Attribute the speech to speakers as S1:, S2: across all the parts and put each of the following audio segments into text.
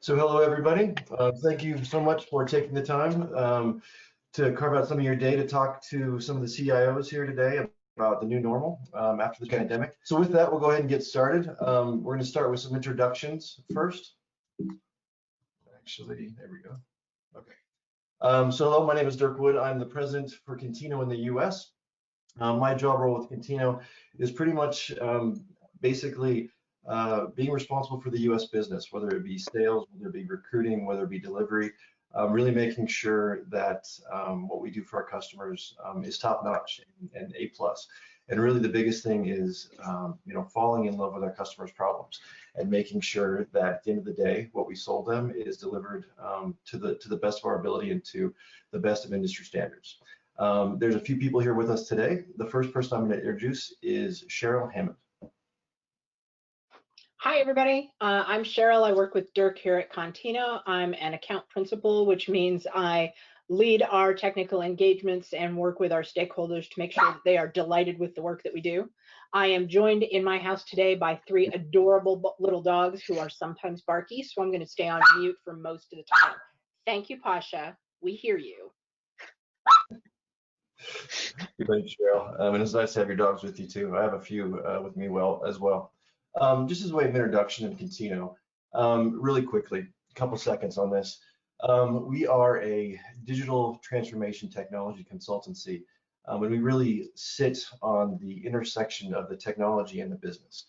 S1: So hello, everybody. Thank you so much for taking the time to carve out some of your day to talk to some of the CIOs here today about the new normal after the pandemic. So with that, we'll go ahead and get started. We're going to start with some introductions first. Actually, there we go. Okay. So hello, my name is Dirk Wood. I'm the president for Contino in the US. My job role with Contino is pretty much basically being responsible for the US business, whether it be sales, whether it be recruiting, whether it be delivery, really making sure that what we do for our customers is top notch and A+. And really the biggest thing is, falling in love with our customers' problems and making sure that at the end of the day, what we sold them is delivered to the best of our ability and to the best of industry standards. There's a few people here with us today. The first person I'm going to introduce is Cheryl Hammond.
S2: Hi, everybody. I'm Cheryl. I work with Dirk here at Contino. I'm an account principal, which means I lead our technical engagements and work with our stakeholders to make sure that they are delighted with the work that we do. I am joined in my house today by 3 adorable little dogs who are sometimes barky, so I'm going to stay on mute for most of the time. Thank you, Pasha. We hear you.
S1: Thanks, Cheryl. And it's nice to have your dogs with you too. I have a few with me as well. Just as a way of introduction in Contino, really quickly, a couple seconds on this. We are a digital transformation technology consultancy, and we really sit on the intersection of the technology and the business.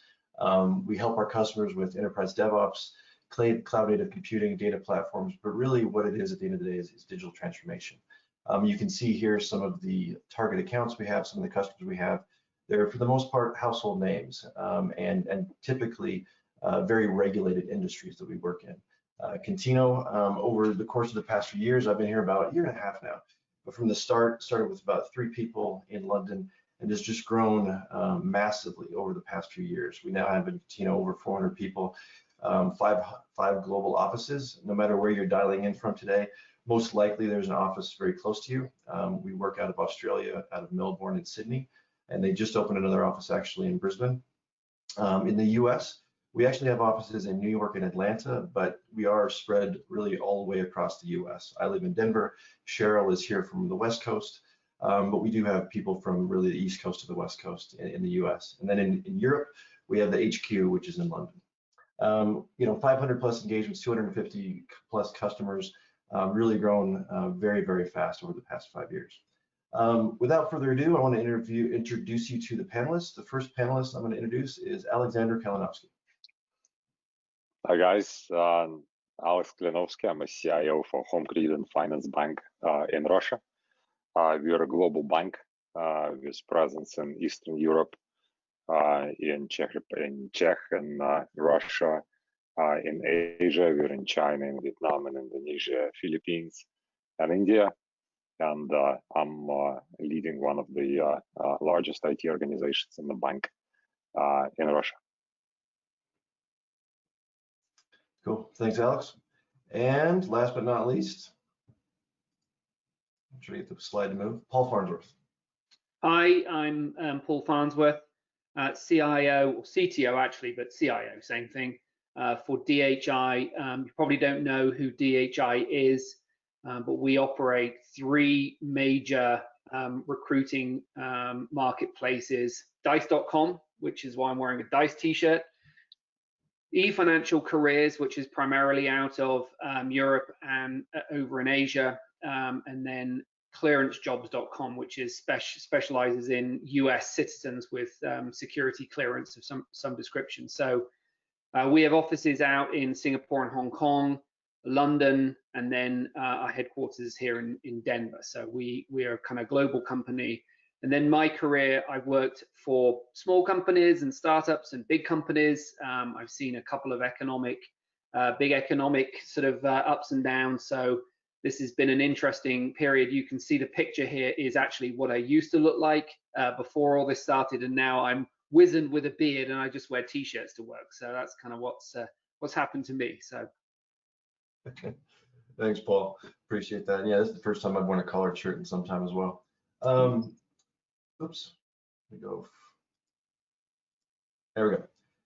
S1: We help our customers with enterprise DevOps, cloud native computing, data platforms, but really what it is at the end of the day is digital transformation. You can see here some of the target accounts we have, some of the customers we have. They're, for the most part, household names and typically very regulated industries that we work in. Contino, over the course of the past few years, I've been here about 1.5 years now, but from the started with about 3 people in London and has just grown massively over the past few years. We now have in Contino over 400 people, 5 global offices. No matter where you're dialing in from today, most likely there's an office very close to you. We work out of Australia, out of Melbourne and Sydney. And they just opened another office actually in Brisbane. In the US, we actually have offices in New York and Atlanta, but we are spread really all the way across the US. I live in Denver. Cheryl is here from the West Coast, but we do have people from really the East Coast to the West Coast in the US. And then in Europe, we have the HQ, which is in London. 500 plus engagements, 250 plus customers, really grown very, very fast over the past 5 years. Without further ado, I want to introduce you to the panelists. The first panelist I'm going to introduce is Alexander Kalinowski.
S3: Hi guys, Alex Kalinowski. I'm a CIO for Home Credit and Finance Bank in Russia. We are a global bank with presence in Eastern Europe, in Czech and Russia, in Asia. We're in China, in Vietnam, and Indonesia, Philippines, and India. And I'm leading one of the largest IT organizations in the bank in Russia.
S1: Cool, thanks, Alex. And last but not least, I'm trying to get the slide to move. Paul Farnsworth.
S4: Hi, I'm Paul Farnsworth, CIO, or CTO actually, but CIO, same thing, for DHI. You probably don't know who DHI is. But we operate 3 major recruiting marketplaces: Dice.com, which is why I'm wearing a Dice t-shirt; eFinancial Careers, which is primarily out of Europe and over in Asia; and then ClearanceJobs.com, which is specializes in US citizens with security clearance of some description. So we have offices out in Singapore and Hong Kong, London, and then our headquarters is here in Denver. So we are a kind of global company. And then my career, I've worked for small companies and startups and big companies. I've seen a couple of big economic sort of ups and downs. So this has been an interesting period. You can see the picture here is actually what I used to look like before all this started, and now I'm wizened with a beard and I just wear t-shirts to work. So that's kind of what's happened to me. So.
S1: Okay. Thanks, Paul. Appreciate that. Yeah, this is the first time I've worn a collared shirt in some time as well. Oops. Let me go. There we go.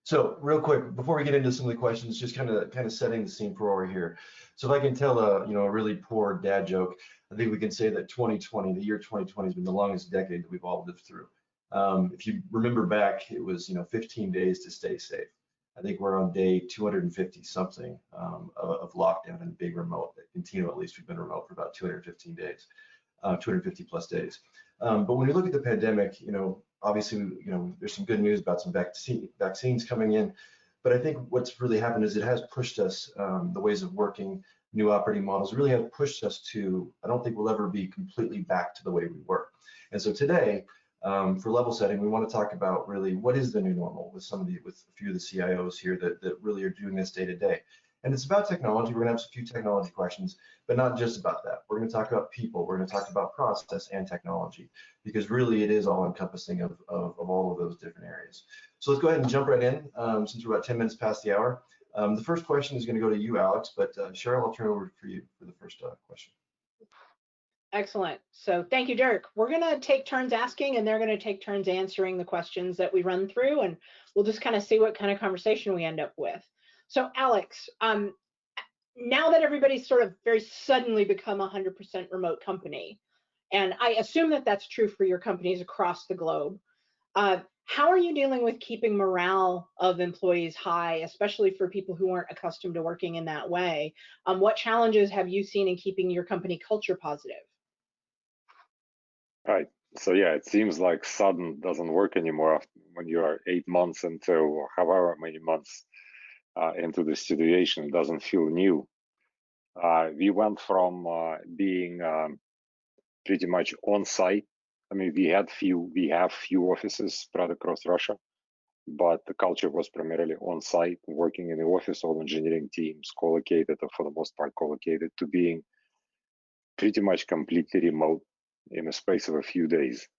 S1: So real quick, before we get into some of the questions, just kind of setting the scene for where we're here. So if I can tell a really poor dad joke, I think we can say that 2020, the year 2020 has been the longest decade that we've all lived through. If you remember back, it was 15 days to stay safe. I think we're on day 250 something of lockdown and big remote. At Contino, at least, we've been remote for about 215 days, 250 plus days. But when you look at the pandemic, obviously, there's some good news about some vaccines coming in. But I think what's really happened is it has pushed us, the ways of working, new operating models really have pushed us to, I don't think we'll ever be completely back to the way we were. And so today, for level setting, we want to talk about really what is the new normal with a few of the CIOs here that really are doing this day to day. And it's about technology. We're going to have a few technology questions, but not just about that. We're going to talk about people. We're going to talk about process and technology, because really it is all encompassing of all of those different areas. So let's go ahead and jump right in, since we're about 10 minutes past the hour. The first question is going to go to you, Alex, but Cheryl, I'll turn it over for you for the first question.
S2: Excellent. So thank you, Dirk. We're going to take turns asking, and they're going to take turns answering the questions that we run through, and we'll just kind of see what kind of conversation we end up with. So Alex, now that everybody's sort of very suddenly become 100% remote company, and I assume that that's true for your companies across the globe, how are you dealing with keeping morale of employees high, especially for people who aren't accustomed to working in that way? What challenges have you seen in keeping your company culture positive?
S3: Right. So yeah, it seems like sudden doesn't work anymore when you are 8 months into, or however many months into the situation. It doesn't feel new. We went from being pretty much on site. I mean, we have few offices spread across Russia, but the culture was primarily on site, working in the office, all engineering teams co-located, or for the most part co-located, to being pretty much completely remote in the space of a few days.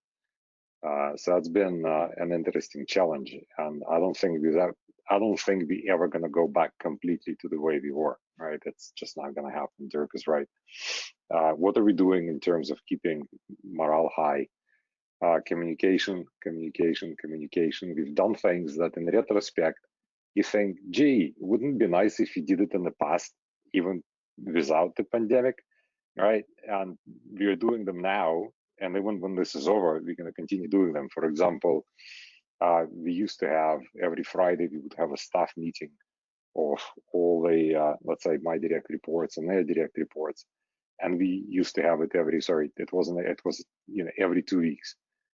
S3: So that's been an interesting challenge, and I don't think we ever going to go back completely to the way we were. Right? It's just not going to happen. Dirk is right. What are we doing in terms of keeping morale high? Communication. We've done things that, in retrospect, you think, gee, wouldn't it be nice if you did it in the past, even without the pandemic, right? And we are doing them now, and even when this is over, we're going to continue doing them. For example, we used to have every Friday we would have a staff meeting of all the, let's say, my direct reports and their direct reports, and we used to have it every 2 weeks.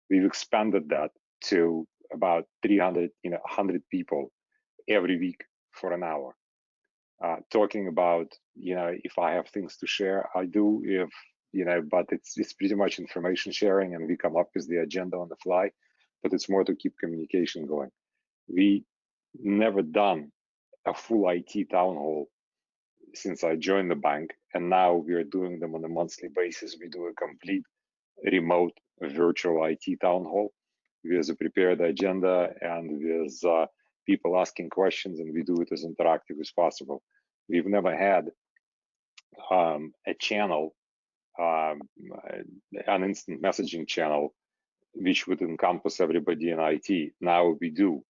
S3: We've expanded that to about 300, 100 people every week for an hour, talking about, if I have things to share, I do. If but it's pretty much information sharing, and we come up with the agenda on the fly. But it's more to keep communication going. We never done a full IT town hall since I joined the bank, and now we are doing them on a monthly basis. We do a complete remote virtual IT town hall with a prepared agenda and with people asking questions, and we do it as interactive as possible. We've never had a channel, an instant messaging channel, which would encompass everybody in IT. Now we do,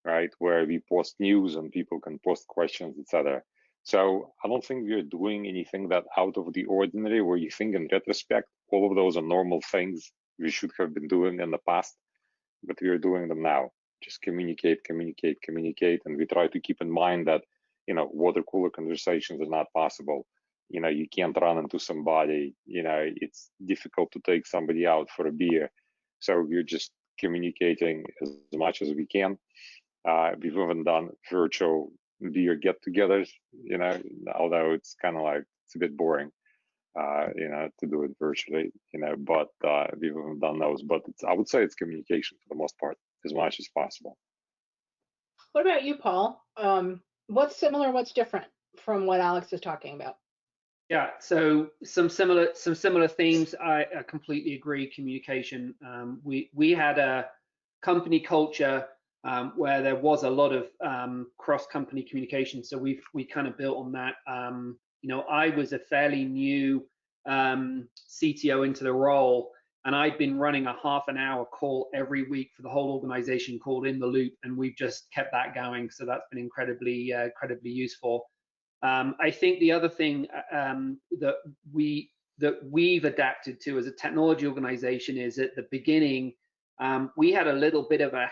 S3: right? Where we post news and people can post questions, etc. So I don't think we're doing anything that out of the ordinary, where you think in retrospect, all of those are normal things we should have been doing in the past, but we are doing them now. Just communicate, and we try to keep in mind that, water cooler conversations are not possible. You can't run into somebody, it's difficult to take somebody out for a beer. So we're just communicating as much as we can. We've even done virtual beer get-togethers, although it's kind of like, it's a bit boring, to do it virtually, but we've even done those. But I would say it's communication for the most part, as much as possible.
S2: What about you, Paul? What's similar, what's different from what Alex is talking about?
S4: Yeah, so some similar themes. I completely agree. Communication. We had a company culture where there was a lot of cross-company communication. So we kind of built on that. I was a fairly new CTO into the role, And I've been running a half an hour call every week for the whole organization called In the Loop, and we've just kept that going. So that's been incredibly useful. I think the other thing that we've adapted to as a technology organization is at the beginning, we had a little bit of a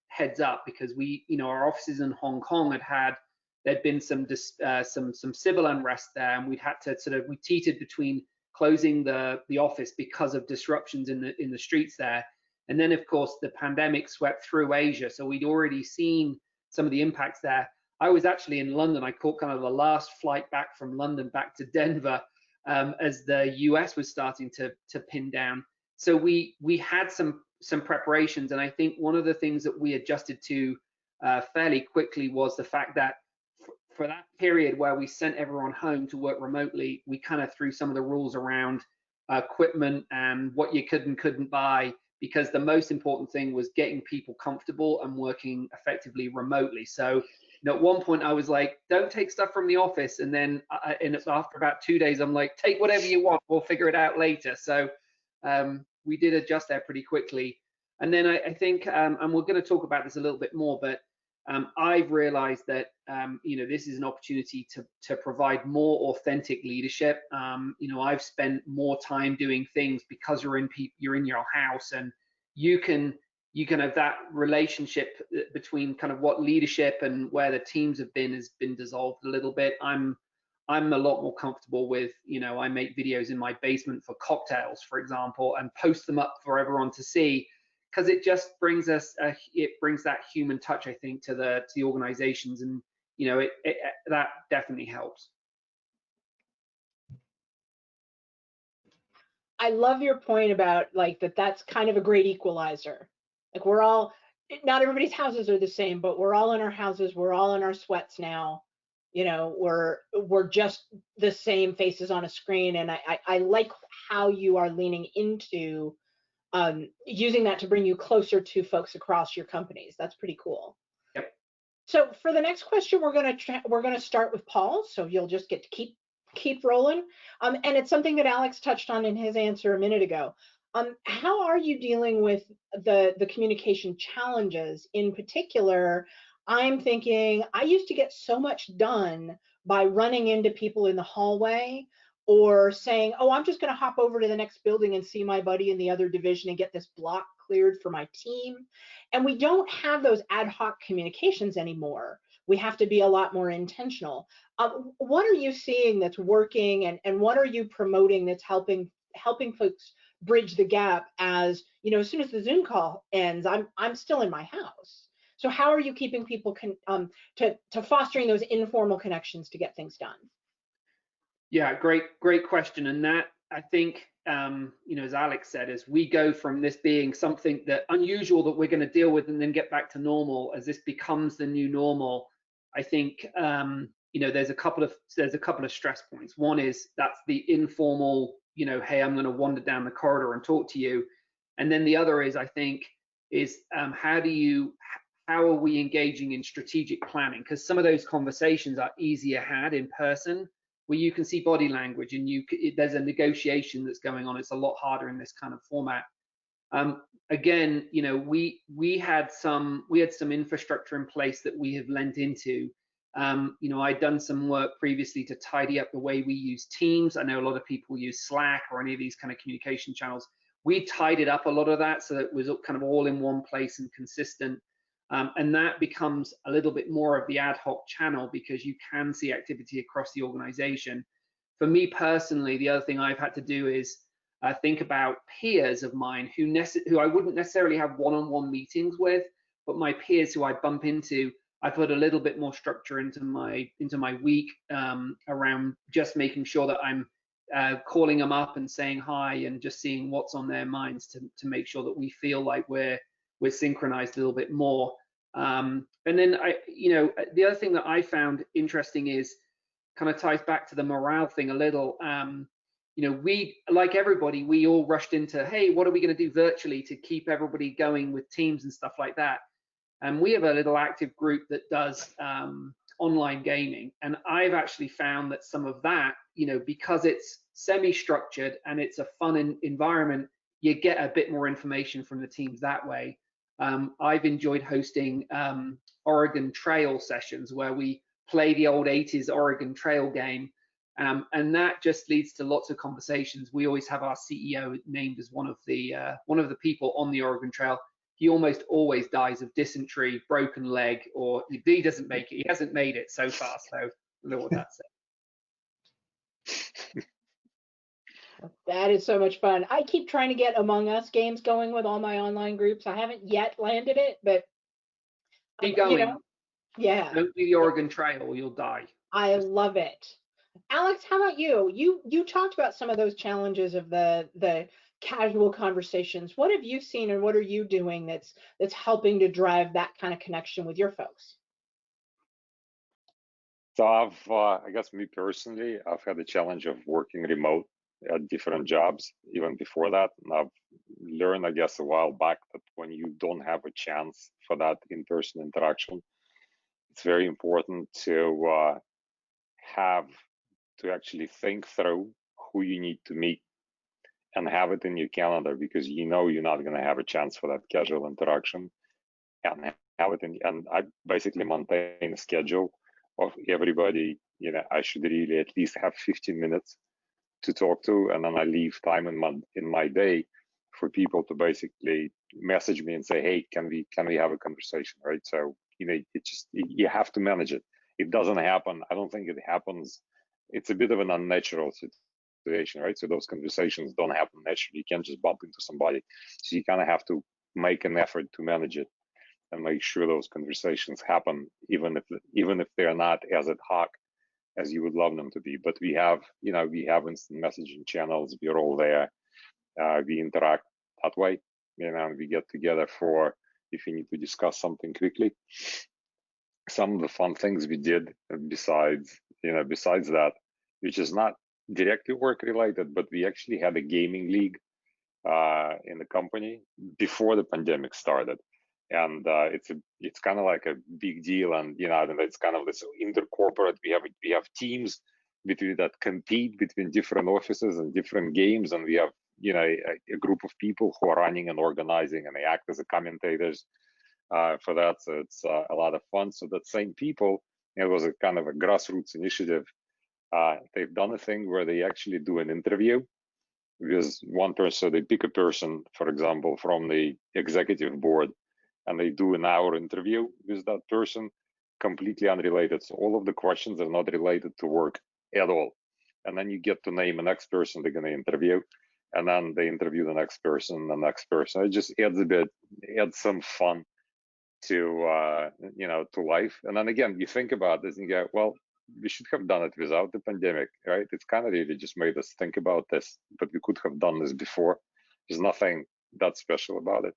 S4: heads up because our offices in Hong Kong there'd been some civil unrest there, and we'd had to we teetered between closing the office because of disruptions in the streets there. And then of course the pandemic swept through Asia, so we'd already seen some of the impacts there. I was actually in London. I caught kind of the last flight back from London back to Denver as the US was starting to pin down. So we had some preparations, and I think one of the things that we adjusted to fairly quickly was the fact that for that period where we sent everyone home to work remotely, we kind of threw some of the rules around equipment and what you could and couldn't buy, because the most important thing was getting people comfortable and working effectively remotely. So at one point I was like, don't take stuff from the office, and then after about 2 days I'm like, take whatever you want, we'll figure it out later. So we did adjust there pretty quickly. And then I think, and we're going to talk about this a little bit more, but I've realized that this is an opportunity to provide more authentic leadership. I've spent more time doing things because you're in your house, and you can have that relationship between kind of what leadership and where the teams have been has been dissolved a little bit. I'm a lot more comfortable with, I make videos in my basement for cocktails, for example, and post them up for everyone to see, because it just brings that human touch, I think, to the organizations, and that definitely helps.
S2: I love your point about that's kind of a great equalizer. Like, not everybody's houses are the same, but we're all in our houses, we're all in our sweats now. We're just the same faces on a screen, and I like how you are leaning into using that to bring you closer to folks across your companies. That's pretty cool.
S4: Yep.
S2: So for the next question, we're gonna start with Paul. So you'll just get to keep rolling. And it's something that Alex touched on in his answer a minute ago. How are you dealing with the communication challenges? In particular, I'm thinking I used to get so much done by running into people in the hallway, or saying, oh, I'm just going to hop over to the next building and see my buddy in the other division and get this block cleared for my team. And we don't have those ad hoc communications anymore. We have to be a lot more intentional. What are you seeing that's working, and what are you promoting that's helping folks bridge the gap? As as soon as the Zoom call ends, I'm still in my house. So how are you keeping people to fostering those informal connections to get things done?
S4: Yeah, great question. And that, I think, as Alex said, as we go from this being something that unusual that we're going to deal with and then get back to normal, as this becomes the new normal, I think there's a couple of stress points. One is that's the informal, hey, I'm going to wander down the corridor and talk to you, and then the other is, I think, is how are we engaging in strategic planning? Because some of those conversations are easier had in person, where you can see body language and there's a negotiation that's going on. It's a lot harder in this kind of format. Again, we had some infrastructure in place that we have lent into. I'd done some work previously to tidy up the way we use Teams. I know a lot of people use Slack or any of these kind of communication channels. We tidied up a lot of that so that it was kind of all in one place and consistent. And that becomes a little bit more of the ad hoc channel, because you can see activity across the organization. For me personally, the other thing I've had to do is think about peers of mine who I wouldn't necessarily have one-on-one meetings with, but my peers who I bump into. I put a little bit more structure into my week around just making sure that I'm calling them up and saying hi and just seeing what's on their minds to make sure that we feel like we're synchronized a little bit more. And then the other thing that I found interesting is kind of ties back to the morale thing a little. We, like everybody, we all rushed into, hey, what are we going to do virtually to keep everybody going with Teams and stuff like that? And we have a little active group that does online gaming. And I've actually found that some of that, because it's semi-structured and it's a fun environment, you get a bit more information from the teams that way. I've enjoyed hosting Oregon Trail sessions where we play the old 80s Oregon Trail game, and that just leads to lots of conversations. We always have our CEO named as one of the people on the Oregon Trail. He almost always dies of dysentery, broken leg, or he doesn't make it. He hasn't made it so far, so I don't know what that says.
S2: That is so much fun. I keep trying to get Among Us games going with all my online groups. I haven't yet landed it, but
S4: keep going.
S2: You know, yeah.
S4: Don't do the Oregon Trail or you'll die.
S2: I love it. Alex, how about you? You talked about some of those challenges of the casual conversations. What have you seen and what are you doing that's helping to drive that kind of connection with your folks?
S3: So I guess me personally, I've had the challenge of working remote at different jobs even before that. And I've learned, I guess, a while back that when you don't have a chance for that in-person interaction, it's very important to actually think through who you need to meet and have it in your calendar, because you know you're not going to have a chance for that casual interaction, and have it in. And I basically maintain a schedule of everybody. You know, I should really at least have 15 minutes to talk to, and then I leave time in my day for people to basically message me and say, hey, can we have a conversation, right? So, you know, you have to manage it. It doesn't happen. I don't think it happens. It's a bit of an unnatural situation, right? So those conversations don't happen naturally. You can't just bump into somebody. So you kind of have to make an effort to manage it and make sure those conversations happen, even if they're not as ad hoc as you would love them to be. But we have instant messaging channels. We're all there. We interact that way. You know, we get together for if you need to discuss something quickly. Some of the fun things we did besides that, which is not directly work related, but we actually had a gaming league in the company before the pandemic started. And it's kind of like a big deal, and you know, it's kind of this intercorporate. We have teams that compete between different offices and different games, and we have a group of people who are running and organizing, and they act as the commentators for that. So it's a lot of fun. So that same people, it was a kind of a grassroots initiative. They've done a thing where they actually do an interview with one person. So they pick a person, for example, from the executive board, and they do an hour interview with that person, completely unrelated. So all of the questions are not related to work at all. And then you get to name the next person they're going to interview, and then they interview the next person, the next person. It just adds some fun to to life. And then again, you think about this and go, well, we should have done it without the pandemic, right? It's kind of really just made us think about this, but we could have done this before. There's nothing that special about it.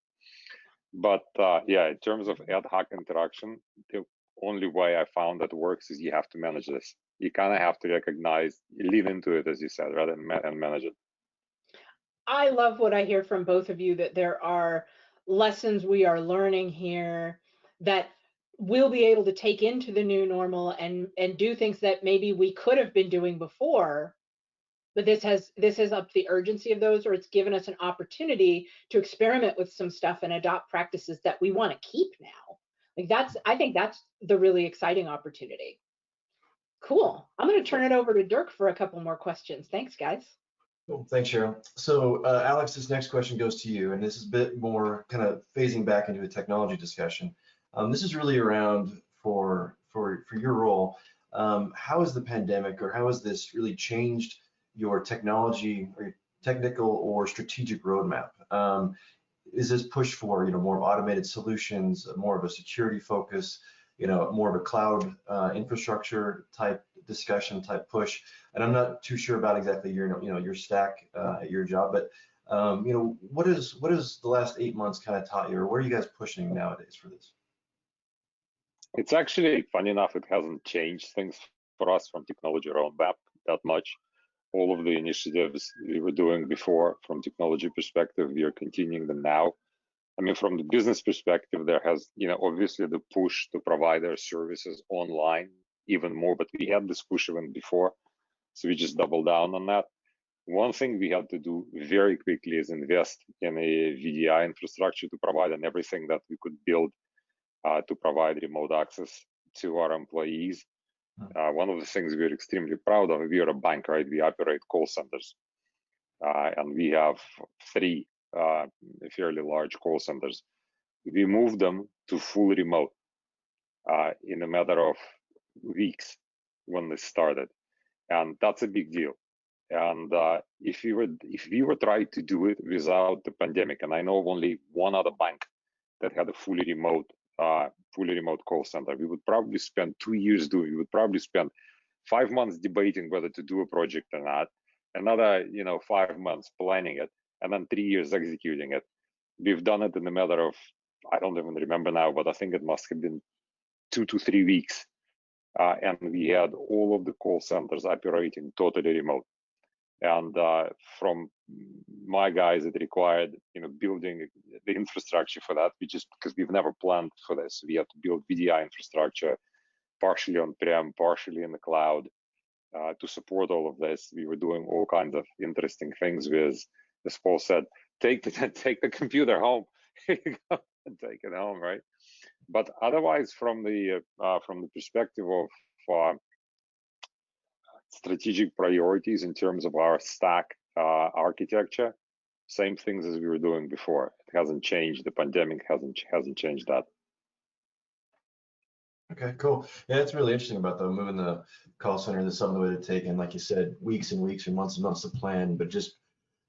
S3: But in terms of ad hoc interaction, the only way I found that works is you have to manage this. You kind of have to recognize, live into it, as you said, rather than manage it.
S2: I love what I hear from both of you, that there are lessons we are learning here that we'll be able to take into the new normal and do things that maybe we could have been doing before. But this has upped the urgency of those, or it's given us an opportunity to experiment with some stuff and adopt practices that we want to keep now. Like I think that's the really exciting opportunity. Cool. I'm going to turn it over to Dirk for a couple more questions. Thanks, guys.
S1: Cool. Thanks, Cheryl. So Alex, this next question goes to you, and this is a bit more kind of phasing back into a technology discussion. This is really around for your role. How has the pandemic, or how has this really changed your technology or your technical or strategic roadmap? Is this push for more automated solutions, more of a security focus, more of a cloud infrastructure type discussion, type push? And I'm not too sure about exactly your stack at your job, but what is the last 8 months kind of taught you, or where are you guys pushing nowadays for this?
S3: It's actually, funny enough, it hasn't changed things for us from technology roadmap that much. All of the initiatives we were doing before from technology perspective, we are continuing them now. I mean, from the business perspective, there has, obviously the push to provide our services online even more, but we had this push even before. So we just doubled down on that. One thing we had to do very quickly is invest in a VDI infrastructure to provide and everything that we could build to provide remote access to our employees. One of the things we're extremely proud of, we are a bank, right? We operate call centers. And we have 3 fairly large call centers. We moved them to full remote in a matter of weeks when they started. And that's a big deal. And if we were trying to do it without the pandemic, and I know of only one other bank that had a fully remote call center, we would probably spend 2 years doing it. We would probably spend 5 months debating whether to do a project or not, another 5 months planning it, and then 3 years executing it. We've done it in a matter of, I don't even remember now, but I think it must have been 2 to 3 weeks. And we had all of the call centers operating totally remote. And from my guys, it required building the infrastructure for that. Because we've never planned for this. We had to build VDI infrastructure, partially on-prem, partially in the cloud, to support all of this. We were doing all kinds of interesting things with, as Paul said, take the computer home, and take it home, right? But otherwise, from the perspective of strategic priorities in terms of our stack architecture, same things as we were doing before. It hasn't changed. The pandemic hasn't changed that.
S1: Okay, cool. Yeah, that's really interesting about moving the call center to something that would have taken, like you said, weeks and weeks or months and months to plan, but just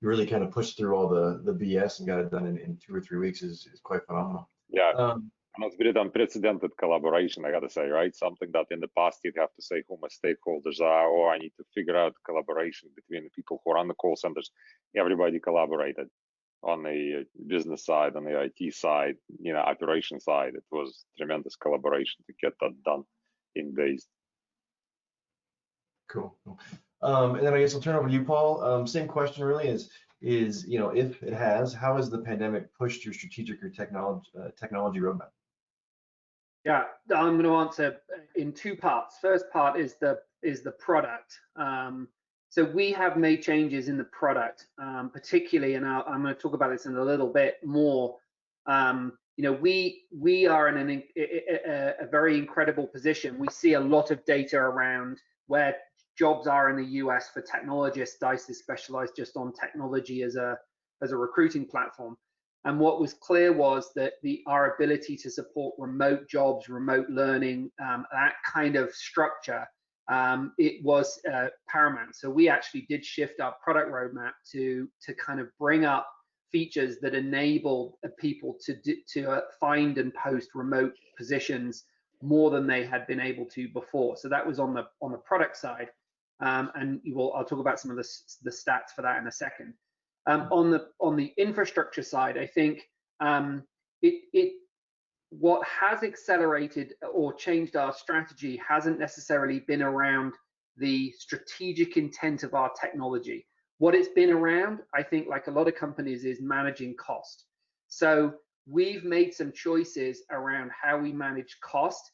S1: really kind of pushed through all the BS and got it done in 2 or 3 weeks is quite phenomenal.
S3: Yeah. And it's been unprecedented collaboration, I gotta say, right? Something that in the past you'd have to say who my stakeholders are, or I need to figure out collaboration between the people who run the call centers. Everybody collaborated on the business side, on the IT side, operation side. It was tremendous collaboration to get that done in days.
S1: Cool. And then I guess I'll turn over to you, Paul. Same question really is if it has, how has the pandemic pushed your strategic or technology roadmap?
S4: Yeah, I'm going to answer in 2 parts. First part is the product. So we have made changes in the product, particularly, and I'm going to talk about this in a little bit more. We are in a very incredible position. We see a lot of data around where jobs are in the US for technologists. DICE is specialized just on technology as a recruiting platform. And what was clear was that our ability to support remote jobs, remote learning, that kind of structure, it was paramount. So we actually did shift our product roadmap to kind of bring up features that enable people to find and post remote positions more than they had been able to before. So that was on the product side, and I'll talk about some of the stats for that in a second. On the infrastructure side, I think what has accelerated or changed our strategy hasn't necessarily been around the strategic intent of our technology. What it's been around, I think, like a lot of companies, is managing cost. So we've made some choices around how we manage cost.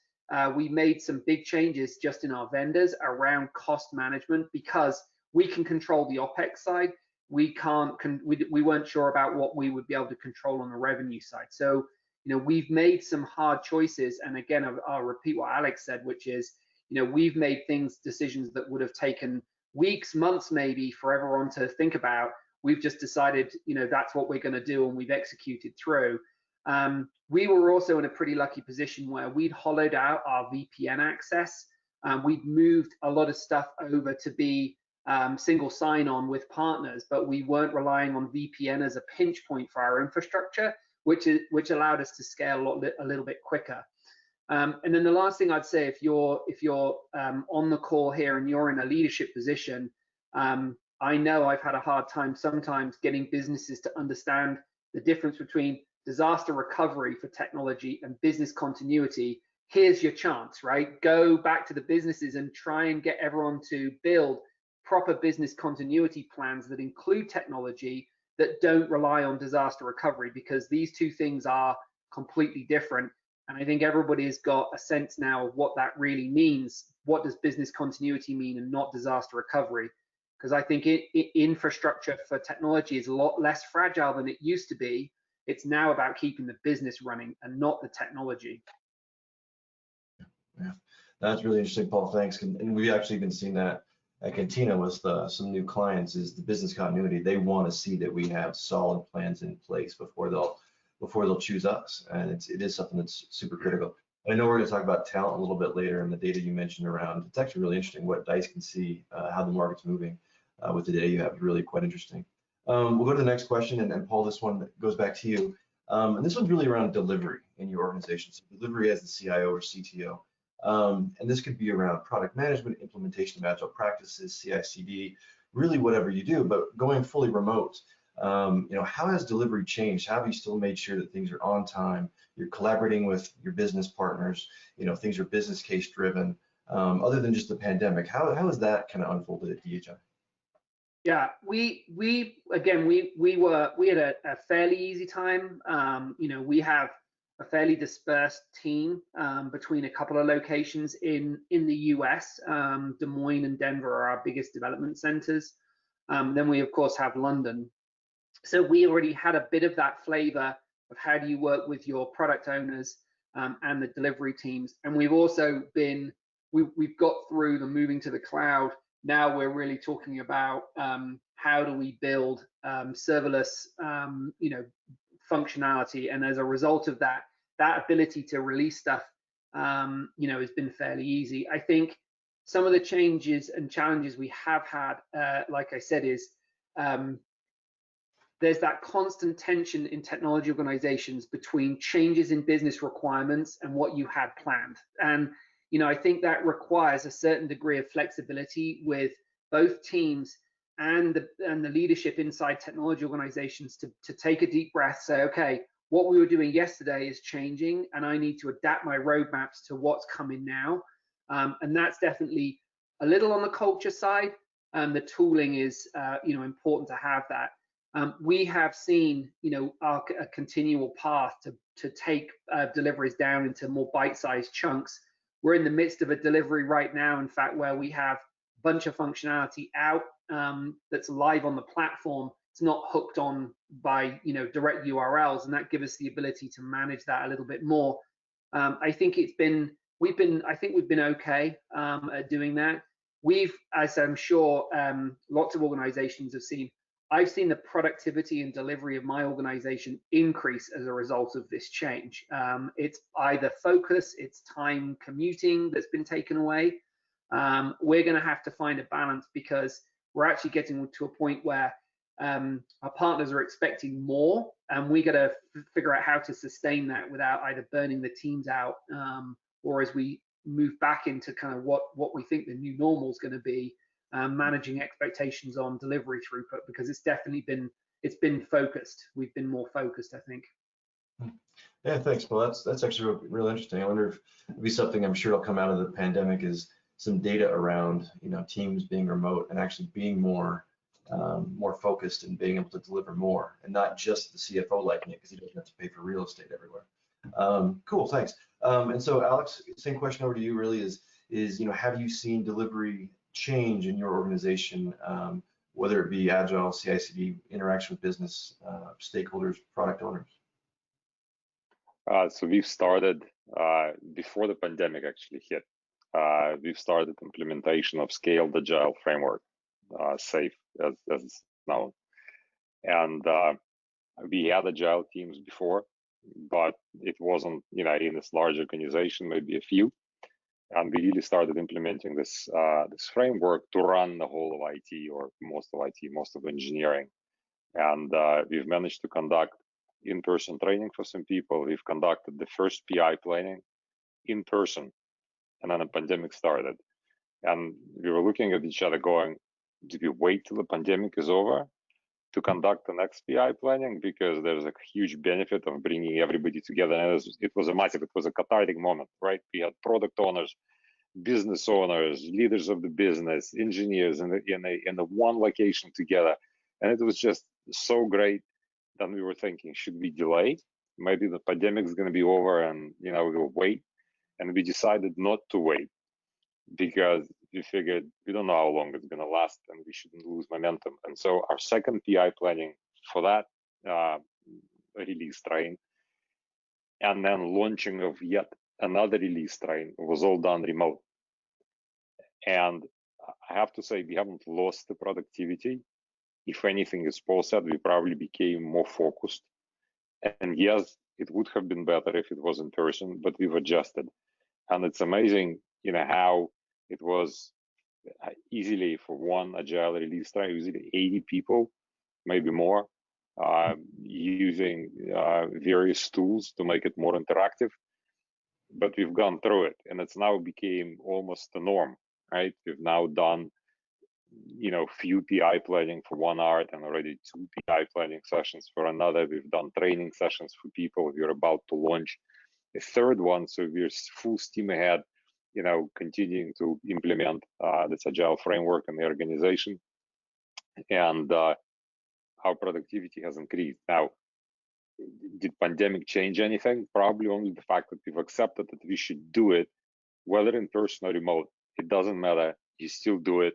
S4: We made some big changes just in our vendors around cost management because we can control the OpEx side. We weren't sure about what we would be able to control on the revenue side. So, we've made some hard choices. And again, I'll repeat what Alex said, which is, we've made decisions that would have taken weeks, months, maybe for everyone to think about. We've just decided, that's what we're going to do, and we've executed through. We were also in a pretty lucky position where we'd hollowed out our VPN access. We'd moved a lot of stuff over to be single sign-on with partners, but we weren't relying on VPN as a pinch point for our infrastructure, which allowed us to scale a little bit quicker. And then the last thing I'd say, if you're on the call here and you're in a leadership position, I know I've had a hard time sometimes getting businesses to understand the difference between disaster recovery for technology and business continuity. Here's your chance, right? Go back to the businesses and try and get everyone to build proper business continuity plans that include technology that don't rely on disaster recovery, because these 2 things are completely different. And I think everybody's got a sense now of what that really means. What does business continuity mean and not disaster recovery? because I think infrastructure for technology is a lot less fragile than it used to be. It's now about keeping the business running and not the technology.
S1: Yeah, that's really interesting, Paul. Thanks. And we've actually been seeing that at Contino with some new clients, is the business continuity. They want to see that we have solid plans in place before they'll choose us, and it is something that's super critical. I know we're going to talk about talent a little bit later, and the data you mentioned around. It's actually really interesting what DICE can see, how the market's moving with the data you have. Really quite interesting. We'll go to the next question, and Paul, this one goes back to you. And this one's really around delivery in your organization. So delivery as the CIO or CTO. And this could be around product management, implementation of agile practices, CI/CD, really whatever you do. But going fully remote, how has delivery changed? How have you still made sure that things are on time? You're collaborating with your business partners. Things are business case driven. Other than just the pandemic, how has that kind of unfolded at DHI?
S4: Yeah, we had a fairly easy time. We have a fairly dispersed team between a couple of locations in the US. Des Moines and Denver are our biggest development centers. Then we of course have London. So we already had a bit of that flavor of how do you work with your product owners and the delivery teams. And we've also we've got through the moving to the cloud. Now we're really talking about how do we build serverless, functionality, and as a result of that ability to release stuff, has been fairly easy. I think some of the changes and challenges we have had, like I said, is there's that constant tension in technology organizations between changes in business requirements and what you had planned. And I think that requires a certain degree of flexibility with both teams and the leadership inside technology organizations to take a deep breath, say, okay, what we were doing yesterday is changing, and I need to adapt my roadmaps to what's coming now. And that's definitely a little on the culture side. The tooling is, important to have that. We have seen, a continual path to take deliveries down into more bite-sized chunks. We're in the midst of a delivery right now, in fact, where we have a bunch of functionality out that's live on the platform. It's not hooked on by direct URLs, and that gives us the ability to manage that a little bit more. I think we've been okay at doing that. As I'm sure lots of organizations have seen, I've seen the productivity and delivery of my organization increase as a result of this change. It's either focus, it's time commuting that's been taken away. We're going to have to find a balance, because we're actually getting to a point where our partners are expecting more, and we got to figure out how to sustain that without either burning the teams out, or as we move back into kind of what we think the new normal is going to be, managing expectations on delivery throughput, because it's been focused. We've been more focused, I think.
S1: Yeah, thanks. Well, that's actually real interesting. I wonder if it'll be something, I'm sure it'll come out of the pandemic, is some data around teams being remote and actually being more focused and being able to deliver more, and not just the CFO liking it because he doesn't have to pay for real estate everywhere. Cool, thanks. And so Alex, same question over to you. Really is have you seen delivery change in your organization, whether it be agile, CI/CD, interaction with business stakeholders, product owners?
S3: So we've started before the pandemic actually hit. We've started implementation of scaled agile framework, SAFe as it's known. And we had agile teams before, but it wasn't in this large organization, maybe a few. And we really started implementing this framework to run the whole of IT, or most of IT, most of engineering. And we've managed to conduct in-person training for some people. We've conducted the first PI planning in person, and then the pandemic started. And we were looking at each other going, do we wait till the pandemic is over to conduct the next PI planning? Because there's a huge benefit of bringing everybody together. And it was a cathartic moment, right? We had product owners, business owners, leaders of the business, engineers in the one location together. And it was just so great. Then we were thinking, should we delay? Maybe the pandemic is going to be over and we'll wait. And we decided not to wait, because we figured we don't know how long it's going to last, and we shouldn't lose momentum. And so our second PI planning for that release train, and then launching of yet another release train, was all done remote. And I have to say, we haven't lost the productivity. If anything, as Paul said, we probably became more focused. And yes, it would have been better if it was in person, but we've adjusted. And it's amazing, how it was easily for one agile release train, usually 80 people, maybe more, using various tools to make it more interactive. But we've gone through it, and it's now became almost the norm, right? We've now done, few PI planning for 1 hour and already 2 PI planning sessions for another. We've done training sessions for people. We're about to launch a third one, so we're full steam ahead, continuing to implement this agile framework in the organization, and our productivity has increased. Now, did pandemic change anything? Probably only the fact that we've accepted that we should do it, whether in person or remote. It doesn't matter. You still do it.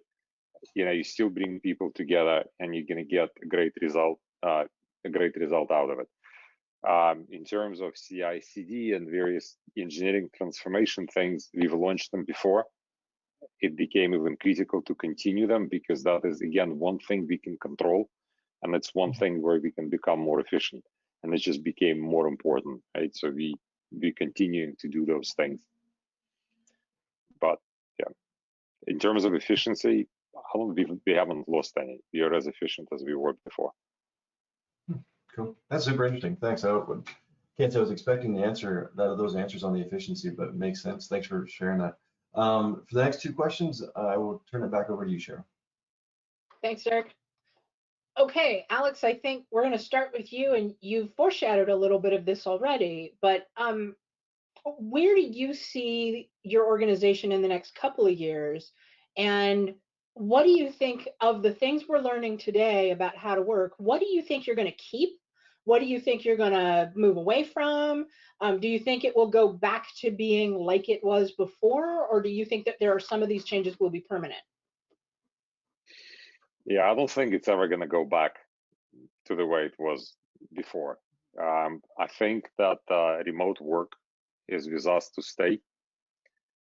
S3: You still bring people together, and you're going to get a great result out of it. In terms of CI/CD and various engineering transformation things, we've launched them before. It became even critical to continue them, because that is, again, one thing we can control, and it's one thing where we can become more efficient, and it just became more important, right? So we continuing to do those things. But yeah, in terms of efficiency, we haven't lost any. We are as efficient as we were before.
S1: Cool. That's super interesting. Thanks. Can't say I was expecting those answers on the efficiency, but it makes sense. Thanks for sharing that. For the next 2 questions, I will turn it back over to you, Cheryl.
S2: Thanks, Derek. Okay, Alex, I think we're going to start with you, and you've foreshadowed a little bit of this already, but where do you see your organization in the next couple of years? And what do you think of the things we're learning today about how to work? What do you think you're going to keep? What do you think you're going to move away from? Do you think it will go back to being like it was before? Or do you think that there are some of these changes will be permanent?
S3: Yeah, I don't think it's ever going to go back to the way it was before. I think that remote work is with us to stay.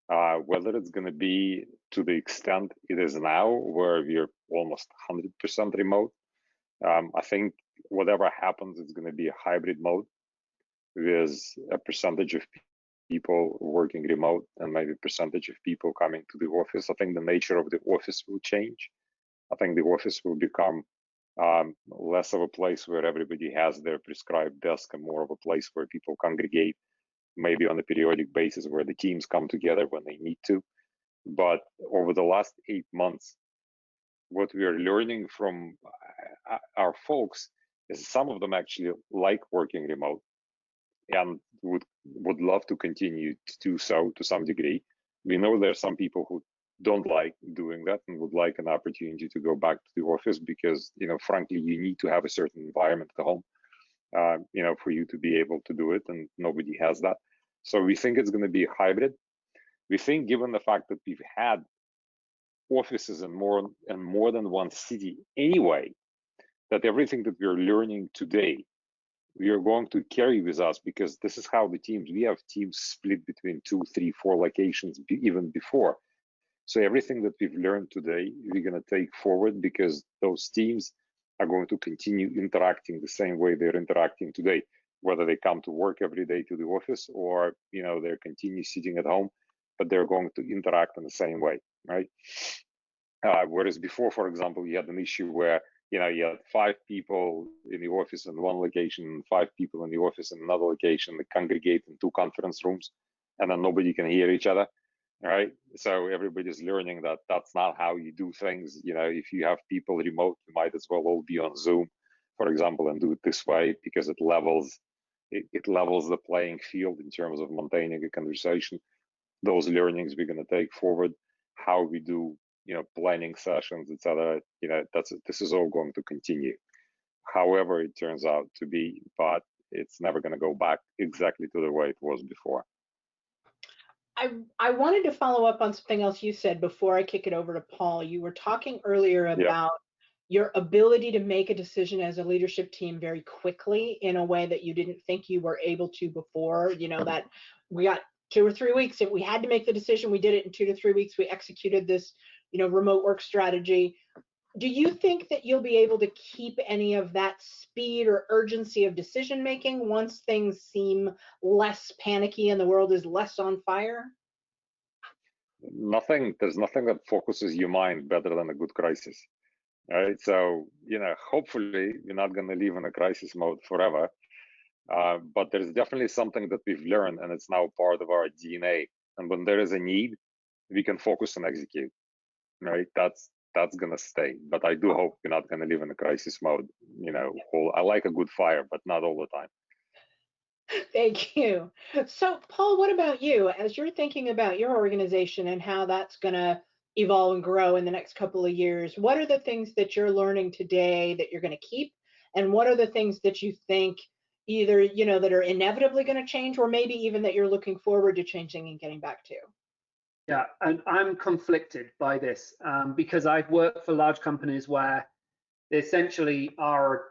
S3: Whether it's going to be to the extent it is now, where we're almost 100% remote, I think whatever happens, it's going to be a hybrid mode with a percentage of people working remote and maybe a percentage of people coming to the office. I think the nature of the office will change. I think the office will become less of a place where everybody has their prescribed desk and more of a place where people congregate, maybe on a periodic basis, where the teams come together when they need to. But over the last 8 months, what we are learning from our folks is some of them actually like working remote and would love to continue to do so to some degree. We know there are some people who don't like doing that and would like an opportunity to go back to the office because, frankly, you need to have a certain environment at home, for you to be able to do it, and nobody has that. So we think it's going to be hybrid. We think, given the fact that we've had offices in more than one city anyway, that everything that we're learning today, we are going to carry with us, because this is how we have teams split between 2, 3, 4 locations even before. So everything that we've learned today, we're going to take forward, because those teams are going to continue interacting the same way they're interacting today, whether they come to work every day to the office or, they're continue sitting at home, but they're going to interact in the same way, right? Whereas before, for example, you had an issue where, you had 5 people in the office in one location and 5 people in the office in another location that congregate in 2 conference rooms, and then nobody can hear each other, right? So everybody's learning that that's not how you do things. If you have people remote, you might as well all be on Zoom, for example, and do it this way, because it levels the playing field in terms of maintaining a conversation. Those learnings we're going to take forward, how we do planning sessions, etc. This is all going to continue, however it turns out to be, but it's never going to go back exactly to the way it was before.
S2: I wanted to follow up on something else you said before I kick it over to Paul. You were talking earlier about your ability to make a decision as a leadership team very quickly in a way that you didn't think you were able to before. You know, that we got 2 or 3 weeks. If we had to make the decision, we did it in 2 to 3 weeks. We executed this, you know, remote work strategy. Do you think that you'll be able to keep any of that speed or urgency of decision making once things seem less panicky and the world is less on fire?
S3: There's nothing that focuses your mind better than a good crisis, right? So, you know, hopefully you're not going to live in a crisis mode forever, but there's definitely something that we've learned, and it's now part of our DNA. And when there is a need, we can focus and execute, right? That's going to stay. But I do hope you're not going to live in a crisis mode. You know, I like a good fire, but not all the time.
S2: Thank you. So, Paul, what about you? As you're thinking about your organization and how that's going to evolve and grow in the next couple of years, what are the things that you're learning today that you're going to keep? And what are the things that you think either, you know, that are inevitably going to change, or maybe even that you're looking forward to changing and getting back to?
S4: Yeah, and I'm conflicted by this because I've worked for large companies where they essentially are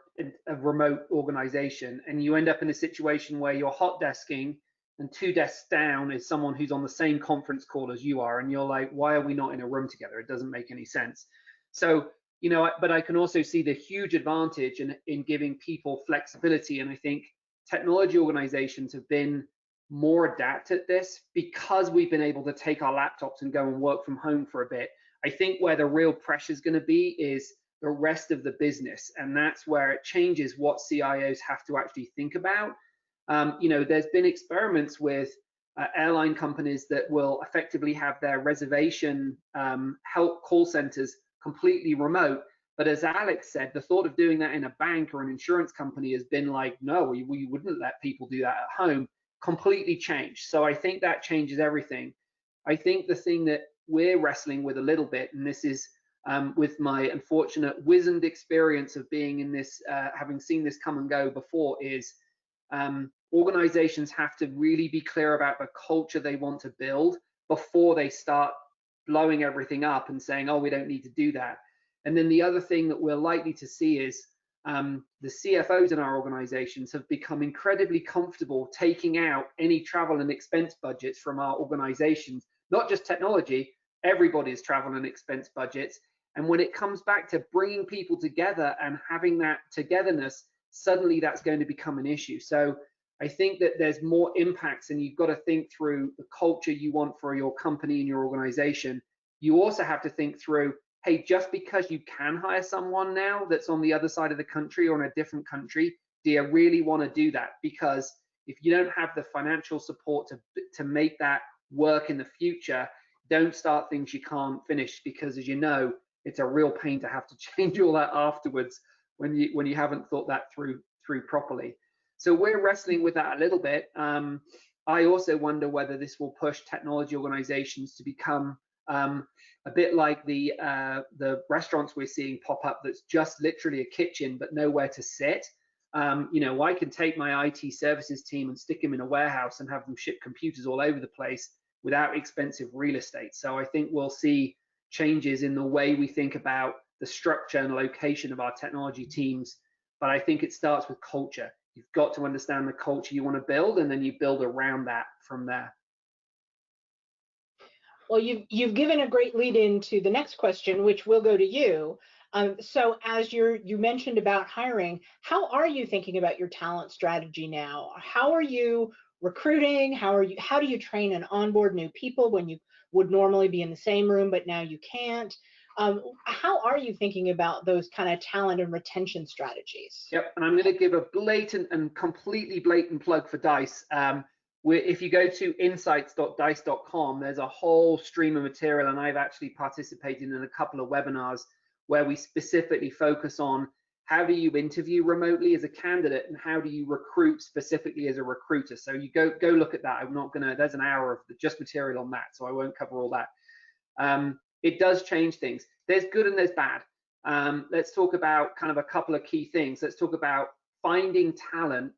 S4: a remote organization, and you end up in a situation where you're hot desking and 2 desks down is someone who's on the same conference call as you are, and you're like, why are we not in a room together? It doesn't make any sense. So, you know, but I can also see the huge advantage in giving people flexibility, and I think technology organizations have been more adept at this because we've been able to take our laptops and go and work from home for a bit. I think where the real pressure is going to be is the rest of the business, and that's where it changes what CIOs have to actually think about. You know, there's been experiments with airline companies that will effectively have their reservation help call centers completely remote. But as Alex said, the thought of doing that in a bank or an insurance company has been like, no, we wouldn't let people do that at home. Completely changed. So I think that changes everything. I think the thing that we're wrestling with a little bit, and this is with my unfortunate wizened experience of being in this, having seen this come and go before, is organizations have to really be clear about the culture they want to build before they start blowing everything up and saying, oh, we don't need to do that. And then the other thing that we're likely to see is the CFOs in our organizations have become incredibly comfortable taking out any travel and expense budgets from our organizations, not just technology, everybody's travel and expense budgets. And when it comes back to bringing people together and having that togetherness, suddenly that's going to become an issue. So I think that there's more impacts, and you've got to think through the culture you want for your company and your organization. You also have to think through, hey, just because you can hire someone now that's on the other side of the country or in a different country, do you really want to do that? Because if you don't have the financial support to make that work in the future, don't start things you can't finish, because as you know, it's a real pain to have to change all that afterwards when you haven't thought that through properly. So we're wrestling with that a little bit. I also wonder whether this will push technology organizations to become a bit like the restaurants we're seeing pop up that's just literally a kitchen but nowhere to sit. You know, I can take my IT services team and stick them in a warehouse and have them ship computers all over the place without expensive real estate. So I think we'll see changes in the way we think about the structure and location of our technology teams. But I think it starts with culture. You've got to understand the culture you want to build, and then you build around that from there.
S2: Well, you've given a great lead into the next question, which will go to you. So as you mentioned about hiring, how are you thinking about your talent strategy now? How are you recruiting? How do you train and onboard new people when you would normally be in the same room, but now you can't? How are you thinking about those kind of talent and retention strategies?
S4: Yep, and I'm going to give a blatant and completely blatant plug for DICE. If you go to insights.dice.com, there's a whole stream of material, and I've actually participated in a couple of webinars where we specifically focus on how do you interview remotely as a candidate and how do you recruit specifically as a recruiter. So you go look at that. I'm not going to, there's an hour of just material on that, so I won't cover all that. It does change things. There's good and there's bad. Let's talk about kind of a couple of key things. Let's talk about finding talent.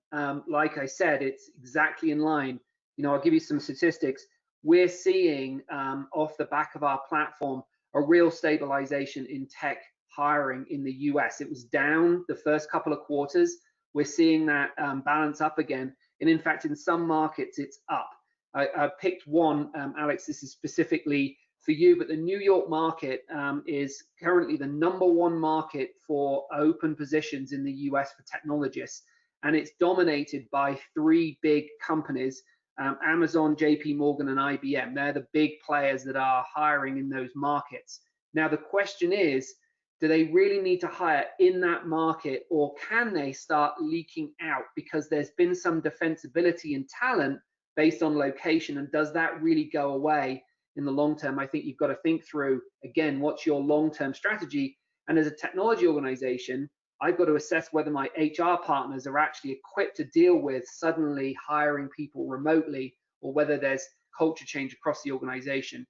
S4: Like I said, it's exactly in line. You know, I'll give you some statistics. we're seeing off the back of our platform a real stabilization in tech hiring in the US. It was down the first couple of quarters. We're seeing that balance up again. And in fact, in some markets, it's up. I picked one, Alex, this is specifically for you, but the New York market is currently the #1 market for open positions in the US for technologists. And it's dominated by 3 big companies, Amazon, JP Morgan, and IBM. They're the big players that are hiring in those markets. Now, the question is, do they really need to hire in that market, or can they start leaking out because there's been some defensibility in talent based on location, and does that really go away in the long term? I think you've got to think through, again, what's your long-term strategy? And as a technology organization, I've got to assess whether my HR partners are actually equipped to deal with suddenly hiring people remotely, or whether there's culture change across the organization.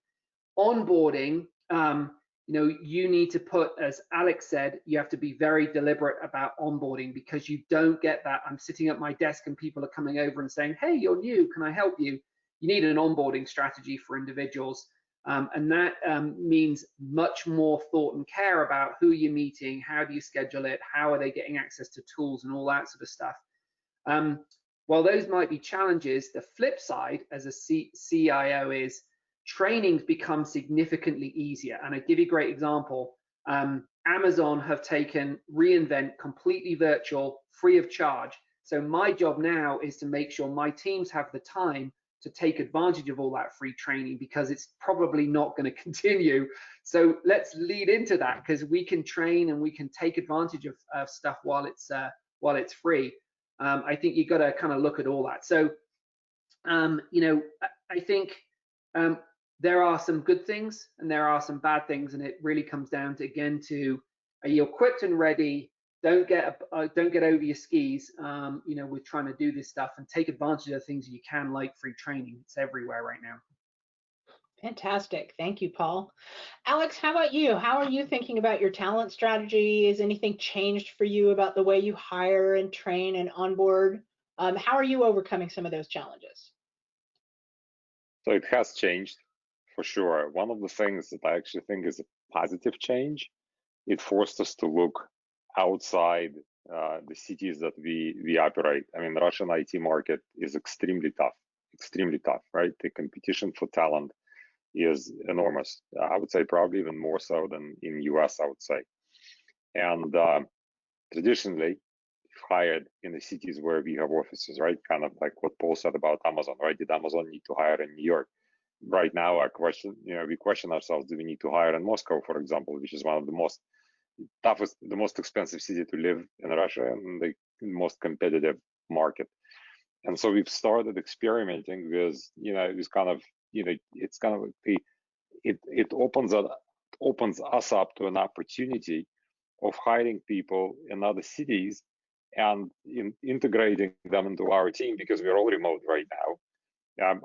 S4: Onboarding, you need to put, as Alex said, you have to be very deliberate about onboarding, because you don't get that I'm sitting at my desk and people are coming over and saying, hey, you're new, can I help you? You need an onboarding strategy for individuals. And that means much more thought and care about who you're meeting, how do you schedule it, how are they getting access to tools and all that sort of stuff. While those might be challenges, the flip side as a CIO is trainings become significantly easier. And I give you a great example. Amazon have taken reInvent completely virtual, free of charge. So my job now is to make sure my teams have the time to take advantage of all that free training, because it's probably not going to continue. So let's lead into that, because we can train and we can take advantage of stuff while it's free. I think you've got to kind of look at all that. So, I think there are some good things and there are some bad things, and it really comes down to, again, to are you equipped and ready? Don't get over your skis. We're trying to do this stuff, and take advantage of the things you can, like free training. It's everywhere right now.
S2: Fantastic. Thank you, Paul. Alex, how about you? How are you thinking about your talent strategy? Has anything changed for you about the way you hire and train and onboard? How are you overcoming some of those challenges?
S3: So it has changed, for sure. One of the things that I actually think is a positive change, it forced us to look outside the cities that we operate. I mean, the Russian IT market is extremely tough, right? The competition for talent is enormous. I would say probably even more so than in US, I would say. And traditionally, hired in the cities where we have offices, right? Kind of like what Paul said about Amazon, right? Did Amazon need to hire in New York? Right now, we question ourselves, do we need to hire in Moscow, for example, which is one of the most toughest, the most expensive city to live in Russia, and the most competitive market. And so we've started experimenting with, this kind of, it's kind of it opens us up to an opportunity of hiring people in other cities and integrating them into our team, because we're all remote right now.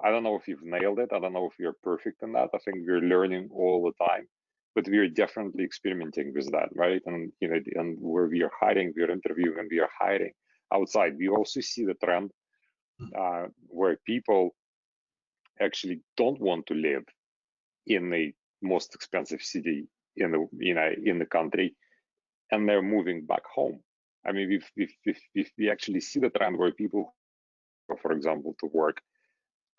S3: I don't know if you've nailed it. I don't know if you're perfect in that. I think we're learning all the time, but we're definitely experimenting with that, right? And and where we are hiring, we are interviewing, and we are hiring outside. We also see the trend where people actually don't want to live in the most expensive city in the country, and they're moving back home. I mean, we actually see the trend where people, for example, to work,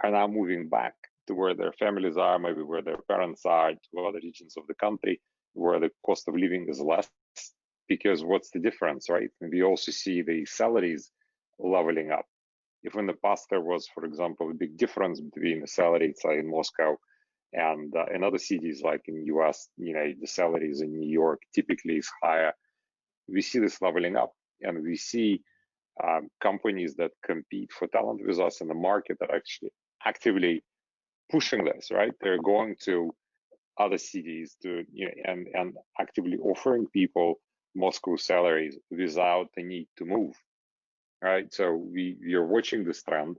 S3: are now moving back to where their families are, maybe where their parents are, to other regions of the country where the cost of living is less. Because what's the difference, right? And we also see the salaries leveling up. If in the past there was, for example, a big difference between the salary, say in Moscow and in other cities like in US, the salaries in New York typically is higher. We see this leveling up, and we see companies that compete for talent with us in the market are actually actively pushing this, right? They're going to other cities to, and actively offering people Moscow salaries without the need to move, right? So we are watching this trend,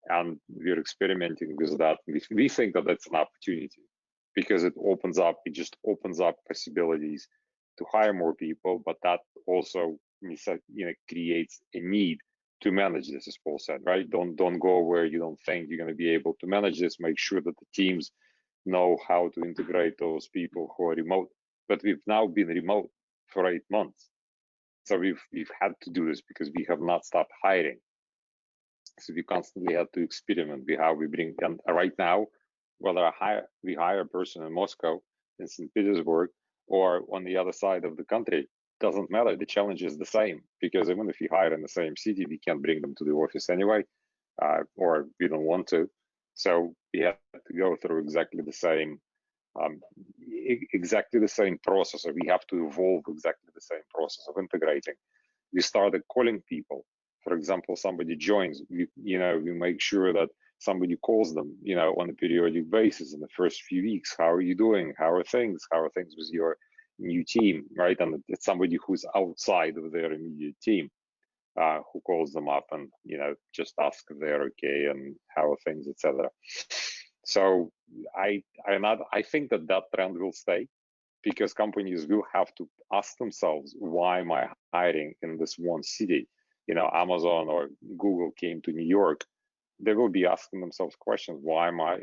S3: and we're experimenting with that. We think that that's an opportunity, because it just opens up possibilities to hire more people, but that also creates a need to manage this, as Paul said, right? Don't go where you don't think you're going to be able to manage this. Make sure that the teams know how to integrate those people who are remote. But we've now been remote for 8 months. So we've had to do this because we have not stopped hiring. So we constantly had to experiment with how we bring, and right now, whether we hire a person in Moscow, in St. Petersburg, or on the other side of the country, doesn't matter. The challenge is the same, because even if we hire in the same city, we can't bring them to the office anyway, or we don't want to. So we have to go through exactly the same process, or we have to evolve exactly the same process of integrating. We started calling people. For example, somebody joins, we make sure that somebody calls them, on a periodic basis in the first few weeks. How are you doing? How are things? How are things with your new team, right? And it's somebody who's outside of their immediate team who calls them up and, just ask if they're okay and how are things, etc. So I think that trend will stay, because companies will have to ask themselves, why am I hiring in this one city? Amazon or Google came to New York. They will be asking themselves questions. Why am I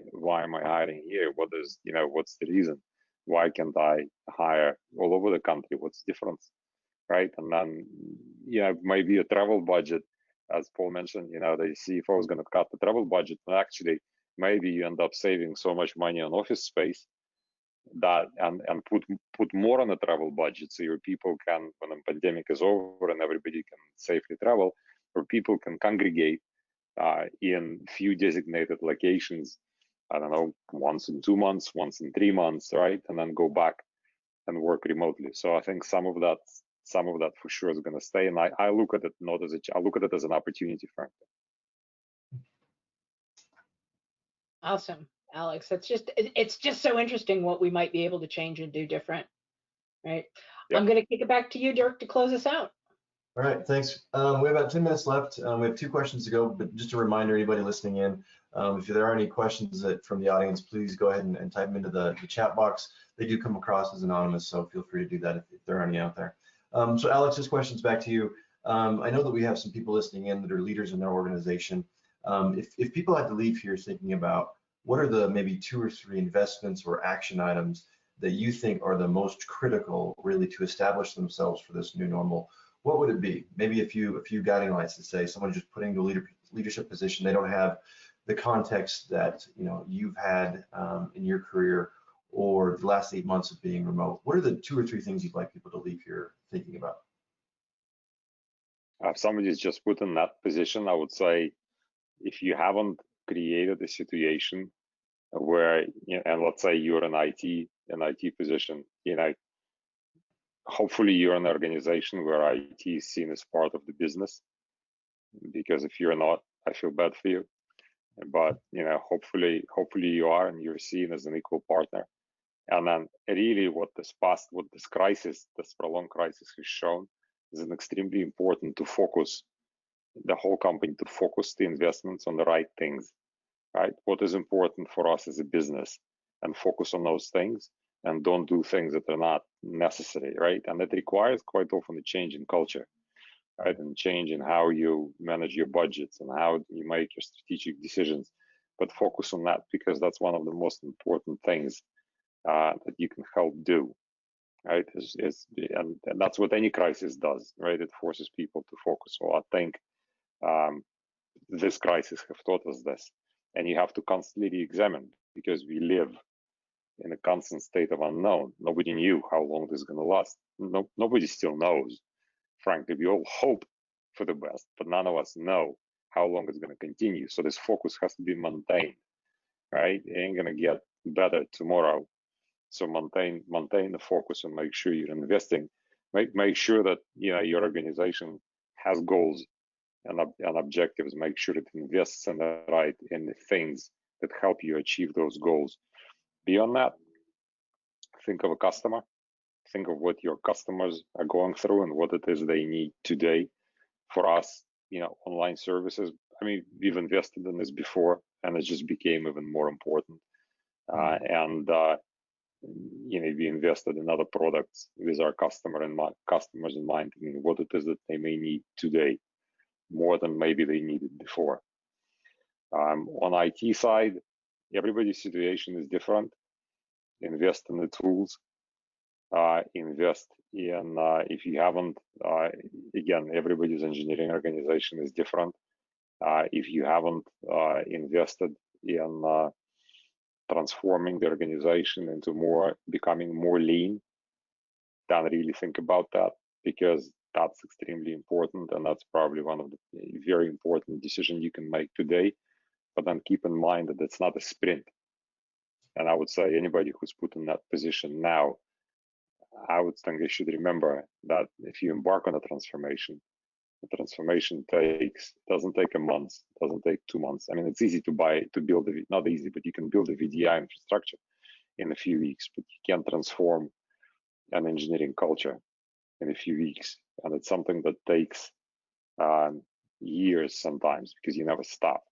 S3: hiring here? What's the reason? Why can't I hire all over the country? What's the difference, right? And then, maybe a travel budget, as Paul mentioned, the CFO is going to cut the travel budget, and actually maybe you end up saving so much money on office space that and put more on the travel budget, so your people can, when the pandemic is over and everybody can safely travel, or people can congregate in few designated locations, I don't know, once in 2 months, once in 3 months, right? And then go back and work remotely. So I think some of that for sure is going to stay. And I look at it I look at it as an opportunity, frankly.
S2: Awesome, Alex. It's just so interesting what we might be able to change and do different, right? Yep. I'm going to kick it back to you, Dirk, to close us out.
S1: All right, thanks. We have about 10 minutes left. We have 2 questions to go, but just a reminder, anybody listening in, if there are any questions from the audience, please go ahead and type them into the chat box. They do come across as anonymous, so feel free to do that if there are any out there. So Alex, this question's back to you. I know that we have some people listening in that are leaders in their organization. If people had to leave here thinking about what are the maybe 2 or 3 investments or action items that you think are the most critical really to establish themselves for this new normal, what would it be? Maybe a few guiding lights to say someone just putting the leadership position, they don't have the context that you've had in your career or the last 8 months of being remote. What are the 2 or 3 things you'd like people to leave here thinking about?
S3: If somebody's just put in that position, I would say, if you haven't created a situation where, and let's say you're an IT position, hopefully you're in an organization where IT is seen as part of the business, because if you're not, I feel bad for you. But hopefully you are, and you're seen as an equal partner. And then really what this prolonged crisis has shown is an extremely important to focus the whole company, to focus the investments on the right things, right? What is important for us as a business, and focus on those things, and don't do things that are not necessary, right? And that requires quite often a change in culture, right? And change in how you manage your budgets and how you make your strategic decisions. But focus on that, because that's one of the most important things that you can help do, right? And that's what any crisis does, right? It forces people to focus. So I think this crisis have taught us this, and you have to constantly re-examine, because we live in a constant state of unknown. Nobody knew how long this is going to last. Nobody still knows. Frankly, we all hope for the best, but none of us know how long it's going to continue. So this focus has to be maintained, right? It ain't going to get better tomorrow. So maintain the focus and make sure you're investing. Make sure that your organization has goals and objectives. Make sure it invests in the things that help you achieve those goals. Beyond that, think of a customer. Think of what your customers are going through and what it is they need today. For us, online services, I mean, we've invested in this before, and it just became even more important. We invested in other products with our customers in mind, I mean, what it is that they may need today. more than maybe they needed before. On IT side, everybody's situation is different. Invest in the tools. Invest in, if you haven't, again, everybody's engineering organization is different. If you haven't invested in transforming the organization into becoming more lean, then really think about that, because that's extremely important, and that's probably one of the very important decisions you can make today. But then keep in mind that it's not a sprint. And I would say anybody who's put in that position now, I would think they should remember that if you embark on a transformation, the transformation doesn't take a month, doesn't take 2 months. I mean, it's easy to build, not easy, but you can build a VDI infrastructure in a few weeks, but you can't transform an engineering culture in a few weeks. And it's something that takes years sometimes, because you never stop,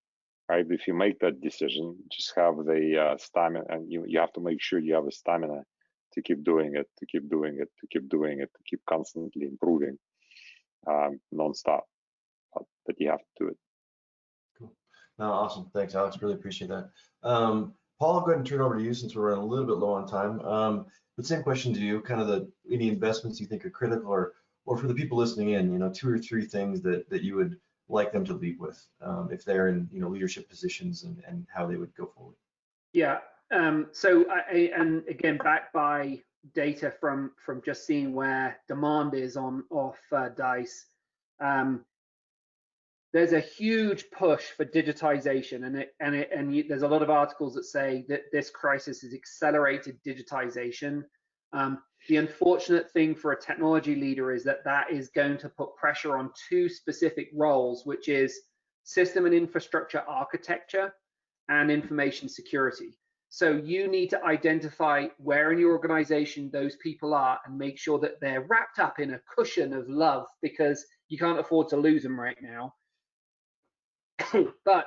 S3: right? If you make that decision, just have the stamina, and you have to make sure you have the stamina to keep doing it, to keep doing it, to keep doing it, to keep constantly improving, non-stop, but you have to do it.
S1: Cool. No, awesome. Thanks, Alex. Really appreciate that. Paul, I'll go ahead and turn it over to you since we're running a little bit low on time. But same question to you, kind of any investments you think are critical, or for the people listening in, 2 or 3 things that you would like them to lead with if they're in leadership positions, and how they would go forward.
S4: Yeah. So and again, backed by data from just seeing where demand is off DICE. There's a huge push for digitization, and there's a lot of articles that say that this crisis has accelerated digitization. The unfortunate thing for a technology leader is that is going to put pressure on 2 specific roles, which is system and infrastructure architecture and information security. So you need to identify where in your organization those people are and make sure that they're wrapped up in a cushion of love, because you can't afford to lose them right now. But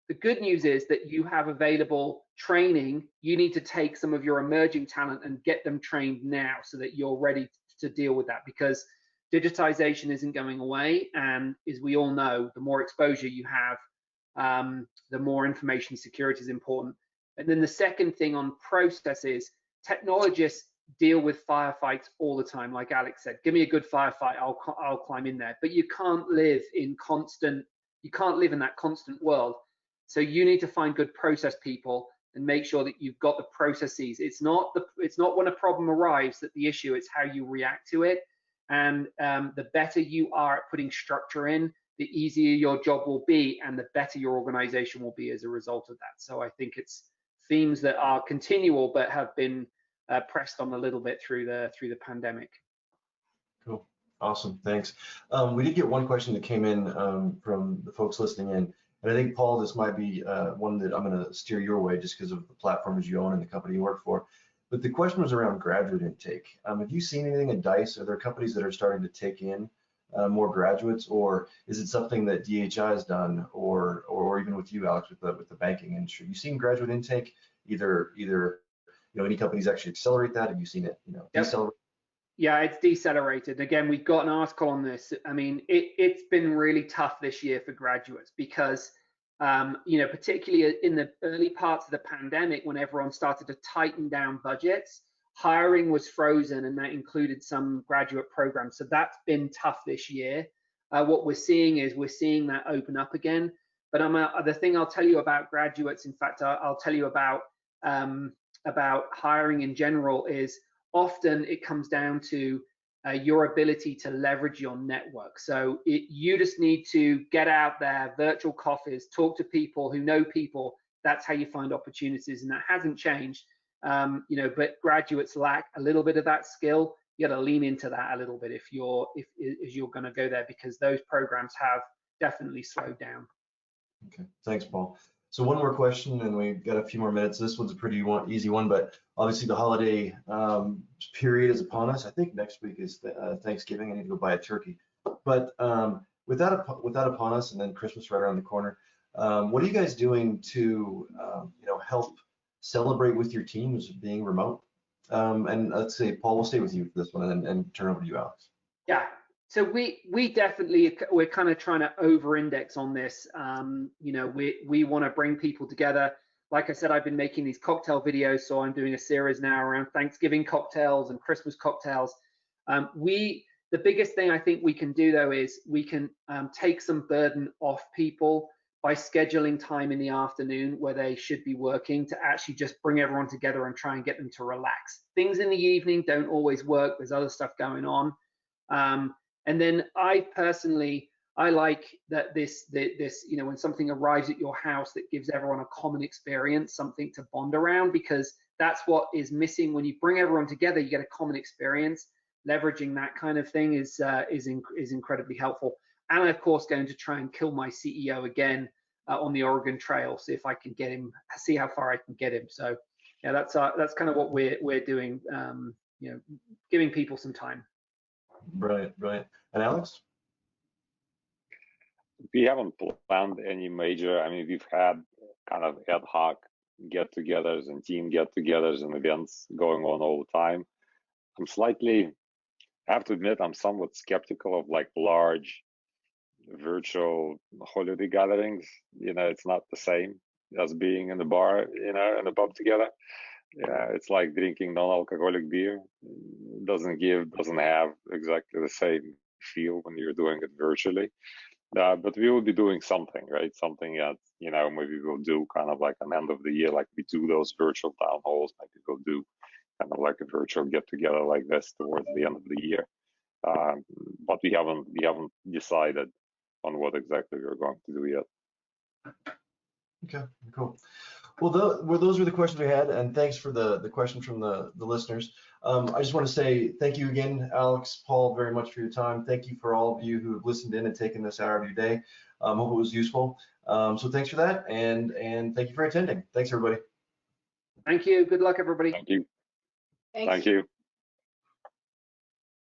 S4: the good news is that you have available training. You need to take some of your emerging talent and get them trained now so that you're ready to deal with that, because digitization isn't going away. And as we all know, the more exposure you have, the more information security is important. And then the second thing on processes, technologists deal with firefights all the time. Like Alex said, give me a good firefight, I'll climb in there. But you can't live in that constant world. So you need to find good process people and make sure that you've got the processes. It's not when a problem arrives that the issue, it's how you react to it. And the better you are at putting structure in, the easier your job will be, and the better your organization will be as a result of that. So I think it's themes that are continual but have been pressed on a little bit through the pandemic.
S1: Cool. Awesome. Thanks. We did get one question that came in from the folks listening in, and I think, Paul, this might be one that I'm going to steer your way just because of the platforms you own and the company you work for. But the question was around graduate intake. Have you seen anything at DICE? Are there companies that are starting to take in more graduates, or is it something that DHI has done, or even with you, Alex, with the banking industry? Have you seen graduate intake? Either any companies actually accelerate that? Have you seen it decelerate?
S4: Yeah, it's decelerated. Again, we've got an article on this. I mean, it's been really tough this year for graduates because, particularly in the early parts of the pandemic, when everyone started to tighten down budgets, hiring was frozen, and that included some graduate programs. So that's been tough this year. What we're seeing that open up again. But the thing I'll tell you about graduates, in fact, I'll tell you about hiring in general, is often it comes down to your ability to leverage your network. So you just need to get out there, virtual coffees, talk to people who know people. That's how you find opportunities, and that hasn't changed. But graduates lack a little bit of that skill. You got to lean into that a little bit if you're going to go there, because those programs have definitely slowed down.
S1: Okay, thanks, Paul. So one more question, and we've got a few more minutes. This one's a pretty easy one, but obviously the holiday period is upon us. I think next week is Thanksgiving. I need to go buy a turkey. But with that upon us, and then Christmas right around the corner, what are you guys doing to help celebrate with your teams being remote? And let's say, Paul, we'll stay with you for this one, and turn over to you, Alex.
S4: Yeah. So we definitely, we're kind of trying to over-index on this. You know, we want to bring people together. Like I said, I've been making these cocktail videos, so I'm doing a series now around Thanksgiving cocktails and Christmas cocktails. The biggest thing I think we can do though is we can take some burden off people by scheduling time in the afternoon where they should be working to actually just bring everyone together and try and get them to relax. Things in the evening don't always work. There's other stuff going on. And then I personally, I like that this, you know, when something arrives at your house that gives everyone a common experience, something to bond around, because that's what is missing. When you bring everyone together, you get a common experience. Leveraging that kind of thing is incredibly helpful. And of course, going to try and kill my CEO again on the Oregon Trail, see if I can get him, see how far I can get him. So yeah, that's kind of what we're doing. You know, giving people some time.
S1: Right. And Alex?
S3: We haven't planned any major. I mean, we've had kind of ad hoc get-togethers and team get-togethers and events going on all the time. I have to admit, I'm somewhat skeptical of like large virtual holiday gatherings. You know, it's not the same as being in the bar, you know, in the pub together. Yeah, it's like drinking non-alcoholic beer. Doesn't have exactly the same feel when you're doing it virtually. But we will be doing something, right? Something that, you know, maybe we'll do kind of like an end of the year, like we do those virtual town halls, maybe we'll do kind of like a virtual get together like this towards the end of the year. But we haven't decided on what exactly we're going to do yet.
S1: Okay, cool. Well, those were the questions we had, and thanks for the questions from the listeners. I just want to say thank you again, Alex, Paul, very much for your time. Thank you for all of you who have listened in and taken this hour of your day. Hope it was useful. So thanks for that, and thank you for attending. Thanks, everybody.
S4: Thank you. Good luck, everybody.
S3: Thank you.
S2: Thanks.
S3: Thank you.